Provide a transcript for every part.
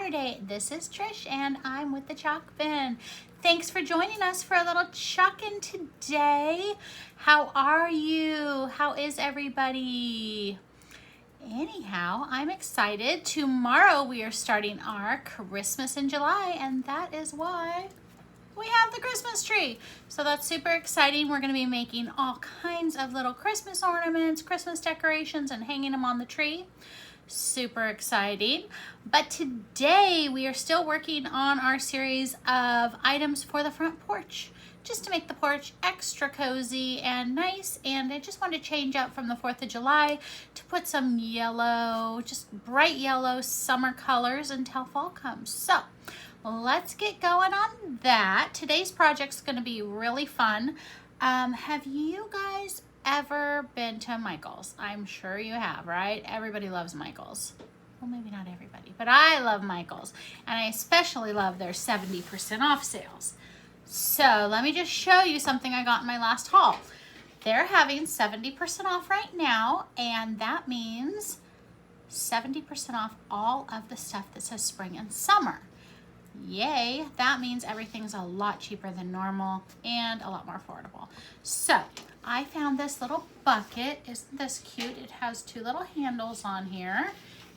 Saturday. This is Trish and I'm with the Chalk Bin. Thanks for joining us for a little chalking today. How are you? How is everybody? Anyhow, I'm excited. Tomorrow we are starting our Christmas in July, and that is why we have the Christmas tree. So that's super exciting. We're going to be making all kinds of little Christmas ornaments, Christmas decorations, and hanging them on the tree. Super exciting. But today we are still working on our series of items for the front porch, just to make the porch extra cozy and nice. And I just wanted to change up from the 4th of July to put some yellow, just bright yellow summer colors until fall comes. So let's get going on that. Today's project's going to be really fun. Have you guys ever been to Michael's? I'm sure you have, right? Everybody loves Michael's. Well, maybe not everybody, but I love Michael's, and I especially love their 70% off sales. So let me just show you something I got in my last haul. They're having 70% off right now, and that means 70% off all of the stuff that says spring and summer. Yay, that means everything's a lot cheaper than normal and a lot more affordable. So I found this little bucket. Isn't this cute? It has two little handles on here.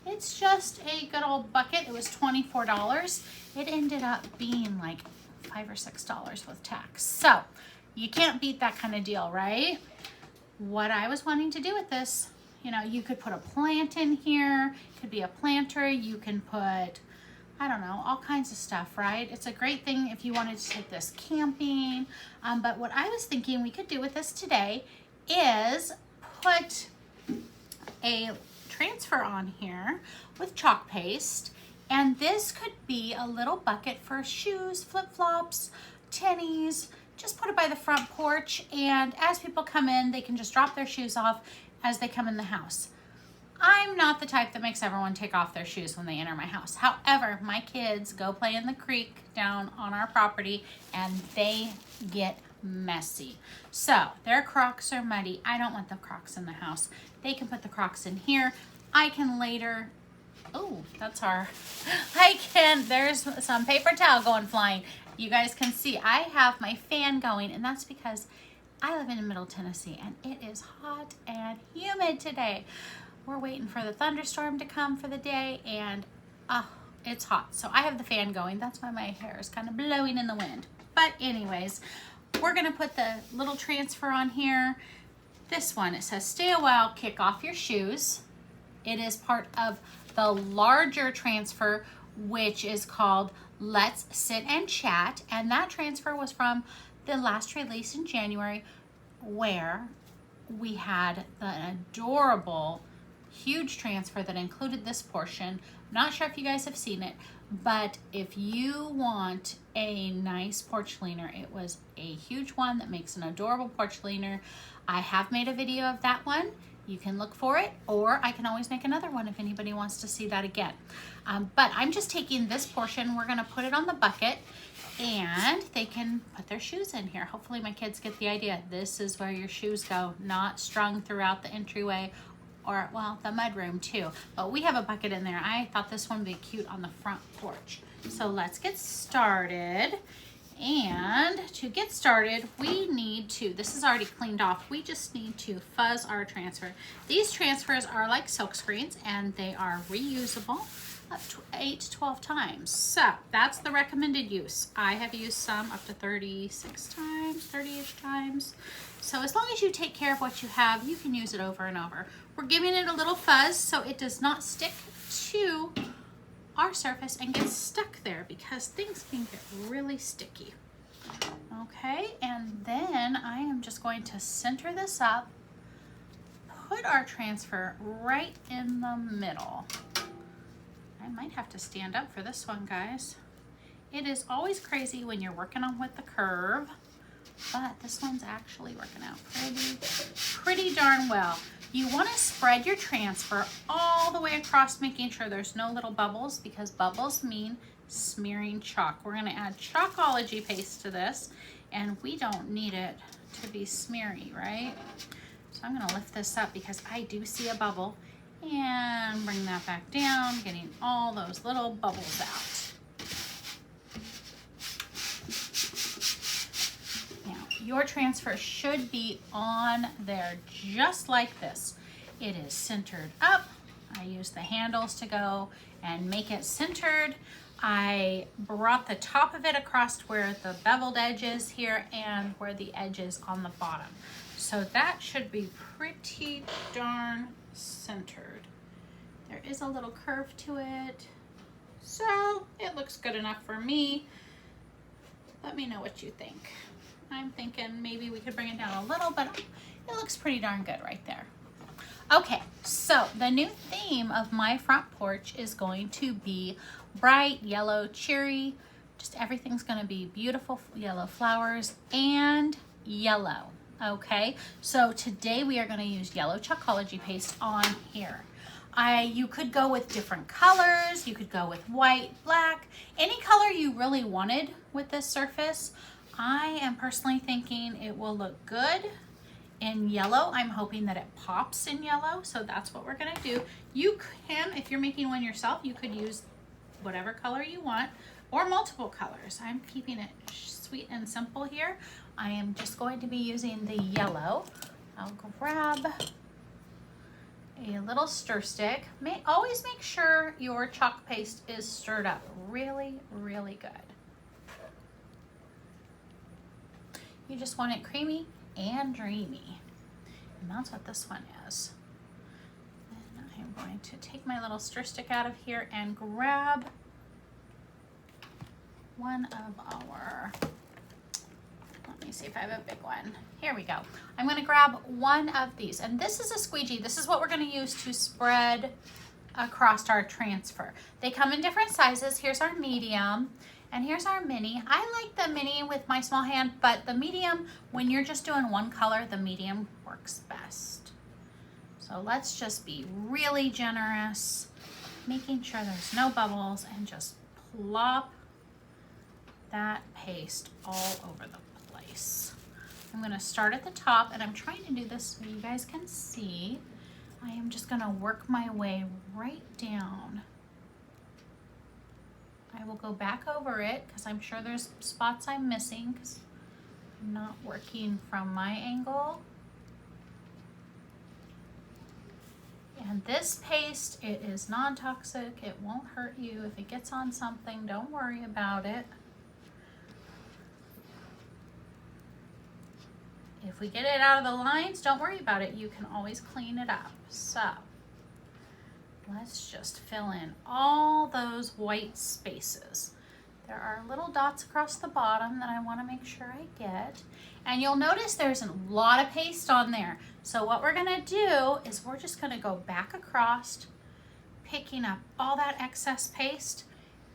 It's just a good old bucket. It was $24. It ended up being like $5 or $6 with tax. So you can't beat that kind of deal, right? What I was wanting to do with this, you could put a plant in here. It could be a planter. You can put, I don't know, all kinds of stuff, right? It's a great thing if you wanted to take this camping. But what I was thinking we could do with this today is put a transfer on here with chalk paste. And this could be a little bucket for shoes, flip-flops, tennies. Just put it by the front porch, and as people come in, they can just drop their shoes off as they come in the house. I'm not the type that makes everyone take off their shoes when they enter my house. However, my kids go play in the creek down on our property and they get messy. So their Crocs are muddy. I don't want the Crocs in the house. They can put the Crocs in here. I can later, there's some paper towel going flying. You guys can see I have my fan going, and that's because I live in Middle Tennessee and it is hot and humid today. We're waiting for the thunderstorm to come for the day, and it's hot. So I have the fan going. That's why my hair is kind of blowing in the wind. But anyways, we're going to put the little transfer on here. This one, it says, stay a while, kick off your shoes. It is part of the larger transfer, which is called Let's Sit and Chat. And that transfer was from the last release in January, where we had the adorable huge transfer that included this portion. Not sure if you guys have seen it, but if you want a nice porch leaner, it was a huge one that makes an adorable porch leaner. I have made a video of that one. You can look for it, or I can always make another one if anybody wants to see that again. But I'm just taking this portion, we're gonna put it on the bucket, and they can put their shoes in here. Hopefully my kids get the idea. This is where your shoes go, not strung throughout the entryway, or, well, the mudroom too. But we have a bucket in there. I thought this one would be cute on the front porch. So let's get started. And to get started, we need to, this is already cleaned off, we just need to fuzz our transfer. These transfers are like silk screens, and they are reusable up to 8 to 12 times. So that's the recommended use. I have used some up to 36 times, 30-ish times. So as long as you take care of what you have, you can use it over and over. We're giving it a little fuzz so it does not stick to our surface and get stuck there, because things can get really sticky. Okay, and then I am just going to center this up, put our transfer right in the middle. I might have to stand up for this one, guys. It is always crazy when you're working on with the curve, but this one's actually working out pretty darn well. You want to spread your transfer all the way across, making sure there's no little bubbles, because bubbles mean smearing chalk. We're going to add Chalkology paste to this, and we don't need it to be smeary, right? So I'm going to lift this up because I do see a bubble, And bring that back down, getting all those little bubbles out. Now, your transfer should be on there just like this. It is centered up. I use the handles to go and make it centered. I brought the top of it across where the beveled edge is here and where the edge is on the bottom. So that should be pretty darn centered. There is a little curve to it, so it looks good enough for me. Let me know what you think. I'm thinking maybe we could bring it down a little, but it looks pretty darn good right there. Okay, so the new theme of my front porch is going to be bright yellow, cheery. Just everything's going to be beautiful yellow flowers and yellow. Okay, so today we are going to use yellow Chalkology paste on here. You could go with different colors. You could go with white, black, any color you really wanted with this surface. I am personally thinking it will look good in yellow. I'm hoping that it pops in yellow, so that's what we're gonna do. You can, if you're making one yourself, you could use whatever color you want or multiple colors. I'm keeping it sweet and simple here. I am just going to be using the yellow. I'll grab a little stir stick. Always make sure your chalk paste is stirred up really, really good. You just want it creamy and dreamy. And that's what this one is. And I'm going to take my little stir stick out of here and grab one of our, let me see if I have a big one. Here we go. I'm going to grab one of these, and this is a squeegee. This is what we're going to use to spread across our transfer. They come in different sizes. Here's our medium, and here's our mini. I like the mini with my small hand, but the medium, when you're just doing one color, the medium works best. So let's just be really generous, making sure there's no bubbles, and just plop that paste all over the place. I'm going to start at the top, and I'm trying to do this so you guys can see. I am just going to work my way right down. I will go back over it because I'm sure there's spots I'm missing because I'm not working from my angle. And this paste, it is non-toxic. It won't hurt you. If it gets on something, don't worry about it. If we get it out of the lines, don't worry about it. You can always clean it up. So let's just fill in all those white spaces. There are little dots across the bottom that I want to make sure I get. And you'll notice there's a lot of paste on there. So what we're going to do is we're just going to go back across, picking up all that excess paste.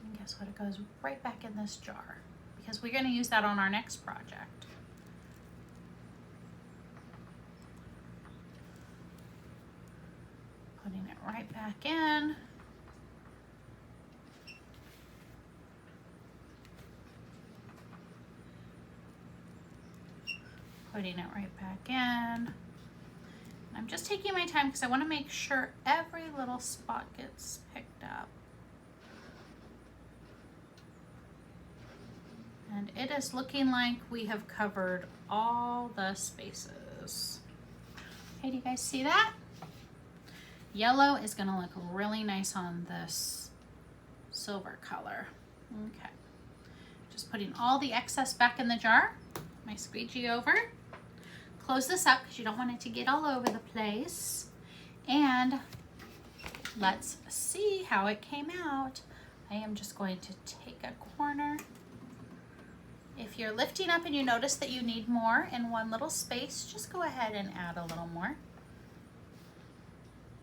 And guess what? It goes right back in this jar because we're going to use that on our next project. Putting it right back in. Putting it right back in. I'm just taking my time because I want to make sure every little spot gets picked up. And it is looking like we have covered all the spaces. Okay, do you guys see that? Yellow is going to look really nice on this silver color. Okay, just putting all the excess back in the jar. My squeegee over. Close this up because you don't want it to get all over the place. And let's see how it came out. I am just going to take a corner. If you're lifting up and you notice that you need more in one little space, just go ahead and add a little more.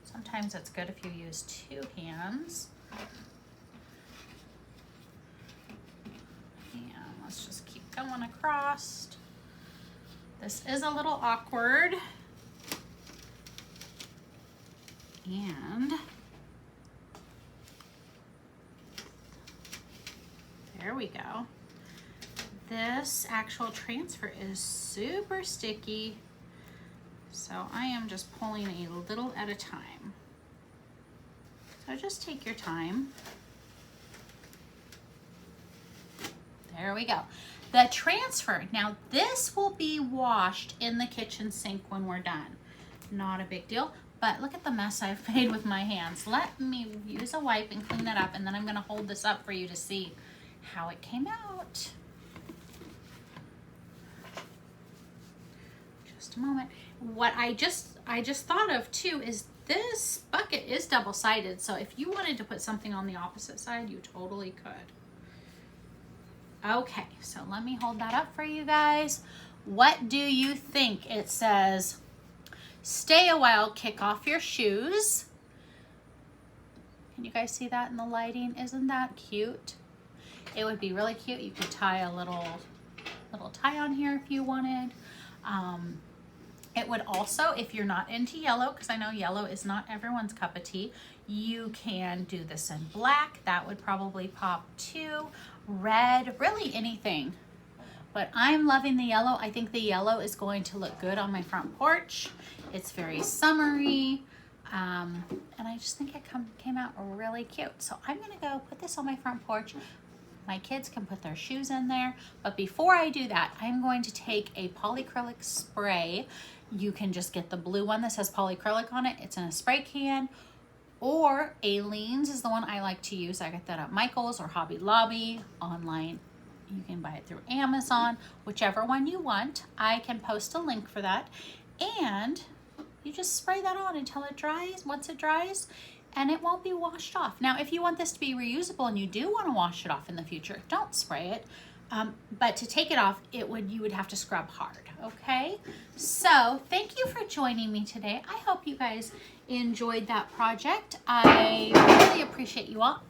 Sometimes it's good if you use two hands. And let's just keep going across. This is a little awkward. And there we go. This actual transfer is super sticky. So I am just pulling a little at a time. So just take your time. There we go. The transfer. Now this will be washed in the kitchen sink when we're done. Not a big deal, but look at the mess I've made with my hands. Let me use a wipe and clean that up, and then I'm gonna hold this up for you to see how it came out. Just a moment. What I just thought of too is this bucket is double-sided, so if you wanted to put something on the opposite side, you totally could. Okay, so let me hold that up for you guys. What do you think? It says, stay a while, kick off your shoes. Can you guys see that in the lighting? Isn't that cute? It would be really cute. You could tie a little tie on here if you wanted. It would also, if you're not into yellow, because I know yellow is not everyone's cup of tea, you can do this in black. That would probably pop too. Red, really anything. But I'm loving the yellow. I think the yellow is going to look good on my front porch. It's very summery. And I just think it came out really cute. So I'm gonna go put this on my front porch. My kids can put their shoes in there. But before I do that, I'm going to take a polyacrylic spray. You can just get the blue one that says polyacrylic on it. It's in a spray can. Or Aleene's is the one I like to use. I got that at Michael's or Hobby Lobby. Online, you can buy it through Amazon. Whichever one you want. I can post a link for that. And you just spray that on until it dries. Once it dries, and it won't be washed off. Now, if you want this to be reusable and you do want to wash it off in the future, don't spray it. But to take it off, you would have to scrub hard, okay? So thank you for joining me today. I hope you guys enjoyed that project. I really appreciate you all.